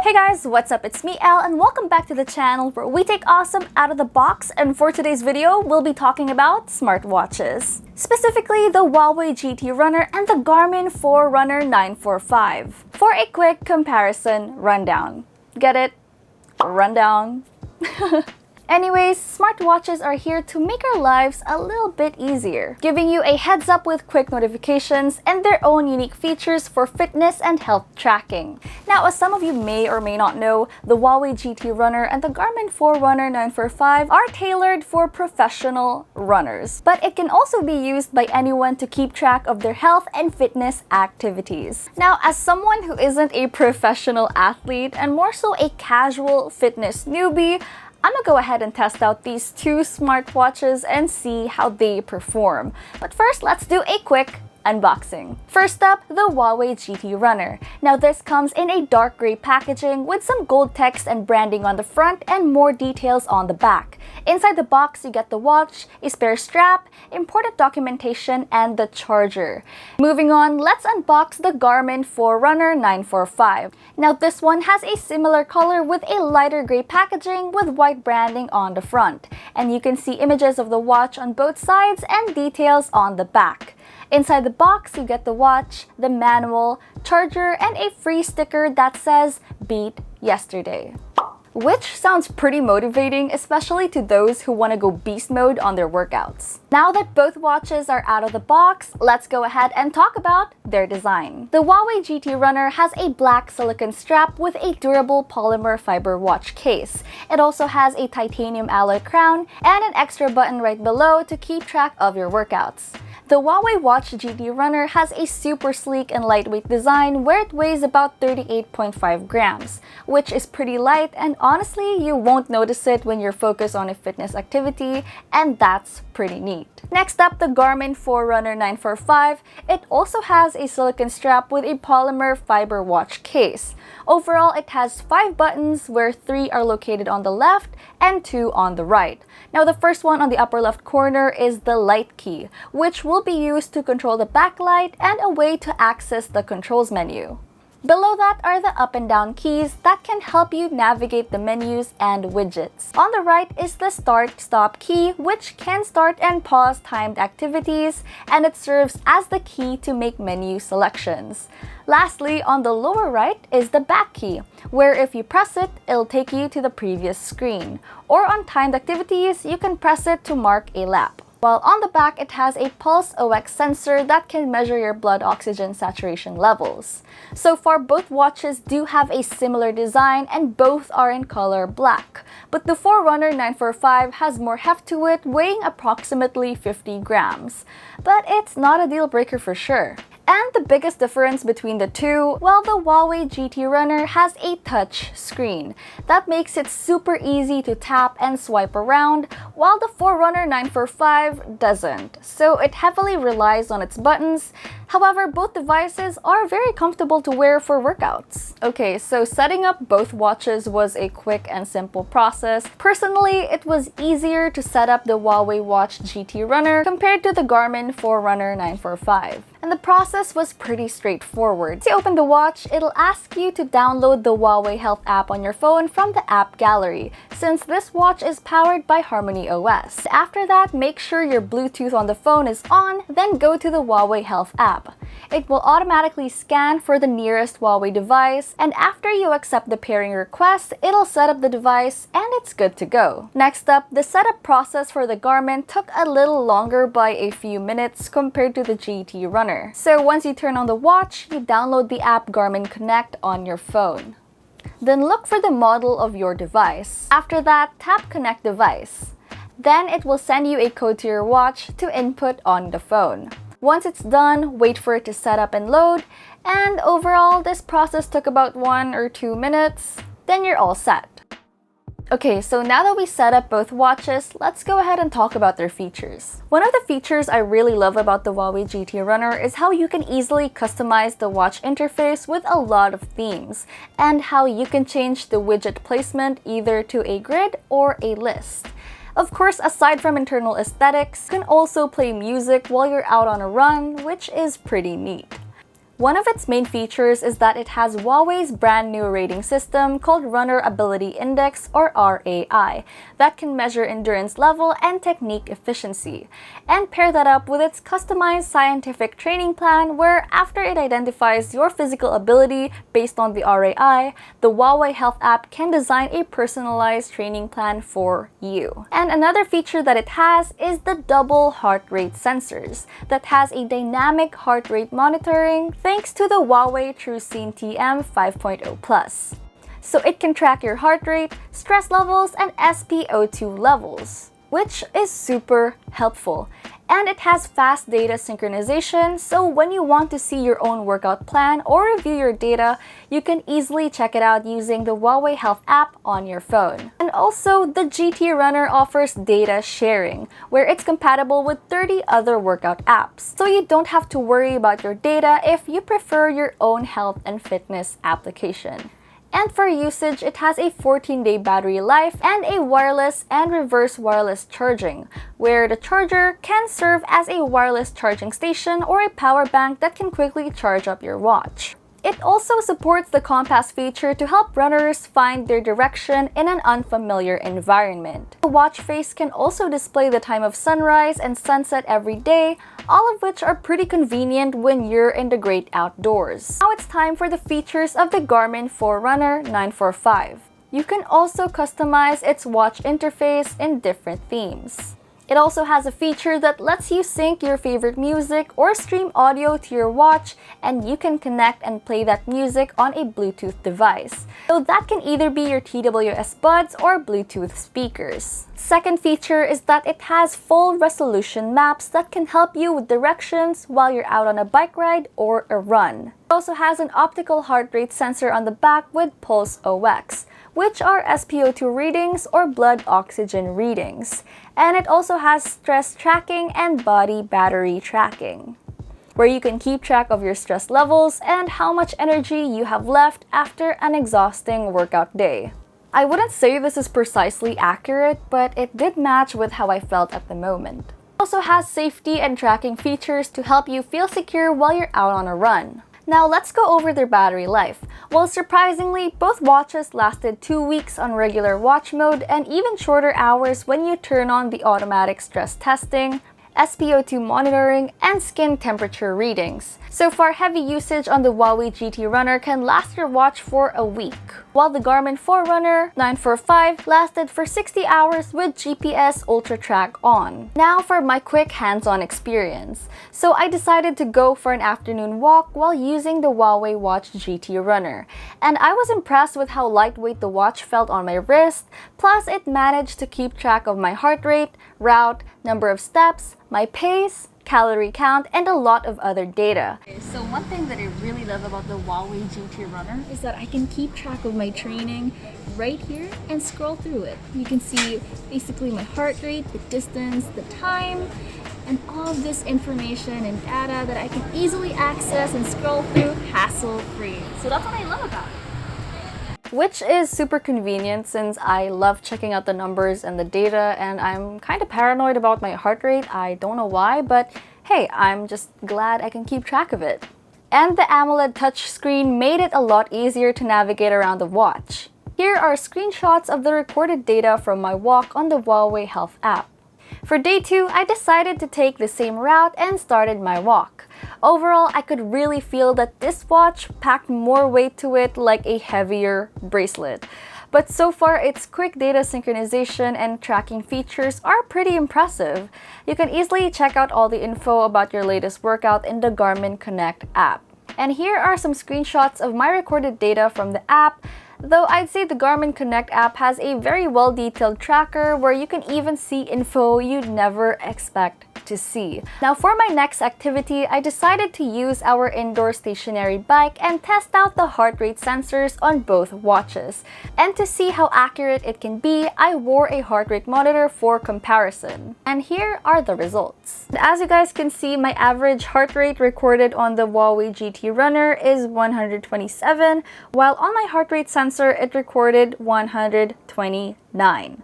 Hey guys, what's up? It's me, Elle, and welcome back to the channel where we take awesome out of the box. And for today's video, we'll be talking about smartwatches. Specifically, the HUAWEI GT RUNNER and the Garmin Forerunner 945. For a quick comparison rundown. Get it? Rundown. Anyways, smartwatches are here to make our lives a little bit easier, giving you a heads up with quick notifications and their own unique features for fitness and health tracking. Now, as some of you may or may not know, the HUAWEI GT RUNNER and the Garmin Forerunner 945 are tailored for professional runners, but it can also be used by anyone to keep track of their health and fitness activities. Now, as someone who isn't a professional athlete and more so a casual fitness newbie, I'm gonna go ahead and test out these two smartwatches and see how they perform. But first, let's do a quick unboxing. First up, the HUAWEI GT RUNNER. Now this comes in a dark gray packaging with some gold text and branding on the front and more details on the back. Inside the box, you get the watch, a spare strap, important documentation, and the charger. Moving on, let's unbox the Garmin Forerunner 945. Now this one has a similar color with a lighter gray packaging with white branding on the front. And you can see images of the watch on both sides and details on the back. Inside the box, you get the watch, the manual, charger, and a free sticker that says "Beat Yesterday." Which sounds pretty motivating, especially to those who want to go beast mode on their workouts. Now that both watches are out of the box, let's go ahead and talk about their design. The HUAWEI GT RUNNER has a black silicone strap with a durable polymer fiber watch case. It also has a titanium alloy crown and an extra button right below to keep track of your workouts. The HUAWEI Watch GT RUNNER has a super sleek and lightweight design where it weighs about 38.5 grams, which is pretty light, and honestly, you won't notice it when you're focused on a fitness activity, and that's pretty neat. Next up, the Garmin Forerunner 945. It also has a silicone strap with a polymer fiber watch case. Overall, it has 5 buttons where 3 are located on the left and 2 on the right. Now, the first one on the upper left corner is the light key, which will be used to control the backlight and a way to access the controls menu. Below that are the up and down keys that can help you navigate the menus and widgets. On the right is the start-stop key, which can start and pause timed activities, and it serves as the key to make menu selections. Lastly, on the lower right is the back key, where if you press it, it'll take you to the previous screen. Or on timed activities, you can press it to mark a lap. While on the back, it has a pulse ox sensor that can measure your blood oxygen saturation levels. So far, both watches do have a similar design and both are in color black. But the Forerunner 945 has more heft to it, weighing approximately 50 grams. But it's not a deal breaker for sure. And the biggest difference between the two, well, the HUAWEI GT RUNNER has a touch screen. That makes it super easy to tap and swipe around, while the Forerunner 945 doesn't. So it heavily relies on its buttons. However, both devices are very comfortable to wear for workouts. Okay, so setting up both watches was a quick and simple process. Personally, it was easier to set up the HUAWEI Watch GT RUNNER compared to the Garmin Forerunner 945. And the process was pretty straightforward. To open the watch, it'll ask you to download the HUAWEI Health app on your phone from the app gallery, since this watch is powered by Harmony OS. After that, make sure your Bluetooth on the phone is on, then go to the HUAWEI Health app. It will automatically scan for the nearest HUAWEI device, and after you accept the pairing request, it'll set up the device and it's good to go. Next up, the setup process for the Garmin took a little longer by a few minutes compared to the GT RUNNER. So once you turn on the watch, you download the app Garmin Connect on your phone. Then look for the model of your device. After that, tap Connect Device. Then it will send you a code to your watch to input on the phone. Once it's done, wait for it to set up and load, and overall, this process took about 1 or 2 minutes. Then you're all set. Okay, so now that we set up both watches, let's go ahead and talk about their features. One of the features I really love about the HUAWEI GT RUNNER is how you can easily customize the watch interface with a lot of themes, and how you can change the widget placement either to a grid or a list. Of course, aside from internal aesthetics, you can also play music while you're out on a run, which is pretty neat. One of its main features is that it has Huawei's brand new rating system called Runner Ability Index, or RAI, that can measure endurance level and technique efficiency. And pair that up with its customized scientific training plan where after it identifies your physical ability based on the RAI, the Huawei Health app can design a personalized training plan for you. And another feature that it has is the double heart rate sensors that has a dynamic heart rate monitoring thanks to the Huawei TrueScene TM 5.0 Plus. So it can track your heart rate, stress levels, and SpO2 levels, which is super helpful. And it has fast data synchronization, so when you want to see your own workout plan or review your data, you can easily check it out using the Huawei Health app on your phone. And also, the GT Runner offers data sharing, where it's compatible with 30 other workout apps. So you don't have to worry about your data if you prefer your own health and fitness application. And for usage, it has a 14-day battery life and a wireless and reverse wireless charging, where the charger can serve as a wireless charging station or a power bank that can quickly charge up your watch. It also supports the compass feature to help runners find their direction in an unfamiliar environment. The watch face can also display the time of sunrise and sunset every day, all of which are pretty convenient when you're in the great outdoors. Now it's time for the features of the Garmin Forerunner 945. You can also customize its watch interface in different themes. It also has a feature that lets you sync your favorite music or stream audio to your watch, and you can connect and play that music on a Bluetooth device. So that can either be your TWS buds or Bluetooth speakers. Second feature is that it has full resolution maps that can help you with directions while you're out on a bike ride or a run. It also has an optical heart rate sensor on the back with Pulse OX, which are SpO2 readings or blood oxygen readings. And it also has stress tracking and body battery tracking, where you can keep track of your stress levels and how much energy you have left after an exhausting workout day. I wouldn't say this is precisely accurate, but it did match with how I felt at the moment. It also has safety and tracking features to help you feel secure while you're out on a run. Now let's go over their battery life. Well, surprisingly, both watches lasted 2 weeks on regular watch mode and even shorter hours when you turn on the automatic stress testing, SpO2 monitoring, and skin temperature readings. So far, heavy usage on the HUAWEI GT Runner can last your watch for a week, while the Garmin Forerunner 945 lasted for 60 hours with GPS Ultra Track on. Now for my quick hands-on experience. So I decided to go for an afternoon walk while using the HUAWEI Watch GT Runner, and I was impressed with how lightweight the watch felt on my wrist, plus it managed to keep track of my heart rate, route, number of steps, my pace, calorie count, and a lot of other data. So one thing that I really love about the HUAWEI GT Runner is that I can keep track of my training right here and scroll through it. You can see basically my heart rate, the distance, the time, and all of this information and data that I can easily access and scroll through hassle-free. So that's what I love about it. Which is super convenient since I love checking out the numbers and the data, and I'm kind of paranoid about my heart rate. I don't know why, but hey, I'm just glad I can keep track of it. And the AMOLED touchscreen made it a lot easier to navigate around the watch. Here are screenshots of the recorded data from my walk on the HUAWEI Health app. For day 2, I decided to take the same route and started my walk. Overall, I could really feel that this watch packed more weight to it like a heavier bracelet. But so far, its quick data synchronization and tracking features are pretty impressive. You can easily check out all the info about your latest workout in the Garmin Connect app. And here are some screenshots of my recorded data from the app, though I'd say the Garmin Connect app has a very well-detailed tracker where you can even see info you'd never expect to see. Now for my next activity, I decided to use our indoor stationary bike and test out the heart rate sensors on both watches. And to see how accurate it can be, I wore a heart rate monitor for comparison. And here are the results. As you guys can see, my average heart rate recorded on the HUAWEI GT Runner is 127, while on my heart rate sensor it recorded 129.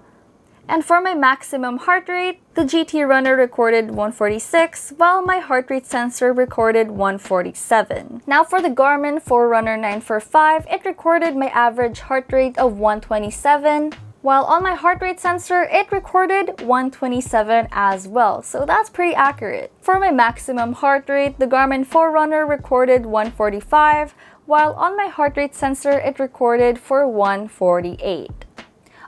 And for my maximum heart rate, the GT Runner recorded 146, while my heart rate sensor recorded 147. Now for the Garmin Forerunner 945, it recorded my average heart rate of 127, while on my heart rate sensor, it recorded 127 as well, so that's pretty accurate. For my maximum heart rate, the Garmin Forerunner recorded 145, while on my heart rate sensor, it recorded for 148.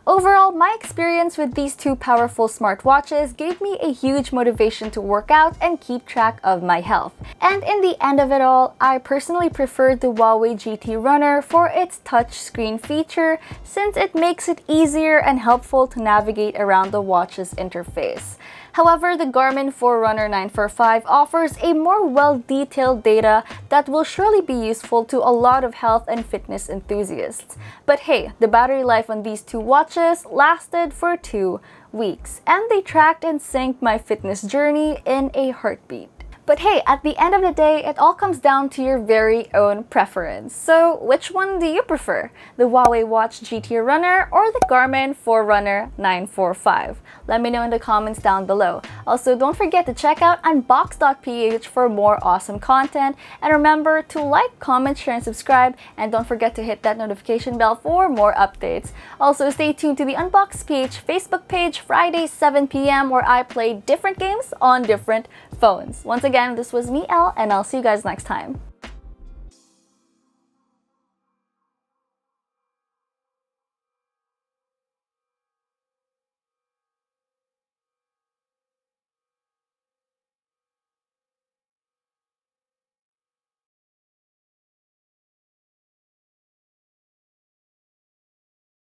Overall, my experience with these two powerful smartwatches gave me a huge motivation to work out and keep track of my health. And in the end of it all, I personally preferred the HUAWEI GT Runner for its touchscreen feature since it makes it easier and helpful to navigate around the watch's interface. However, the Garmin Forerunner 945 offers a more well-detailed data that will surely be useful to a lot of health and fitness enthusiasts. But hey, the battery life on these two watches lasted for 2 weeks, and they tracked and synced my fitness journey in a heartbeat. But hey, at the end of the day, it all comes down to your very own preference. So which one do you prefer? The HUAWEI Watch GT Runner or the Garmin Forerunner 945? Let me know in the comments down below. Also, don't forget to check out unbox.ph for more awesome content. And remember to like, comment, share, and subscribe. And don't forget to hit that notification bell for more updates. Also, stay tuned to the Unbox.ph Facebook page Fridays 7 p.m. where I play different games on different phones. Once again, this was me, Elle, and I'll see you guys next time.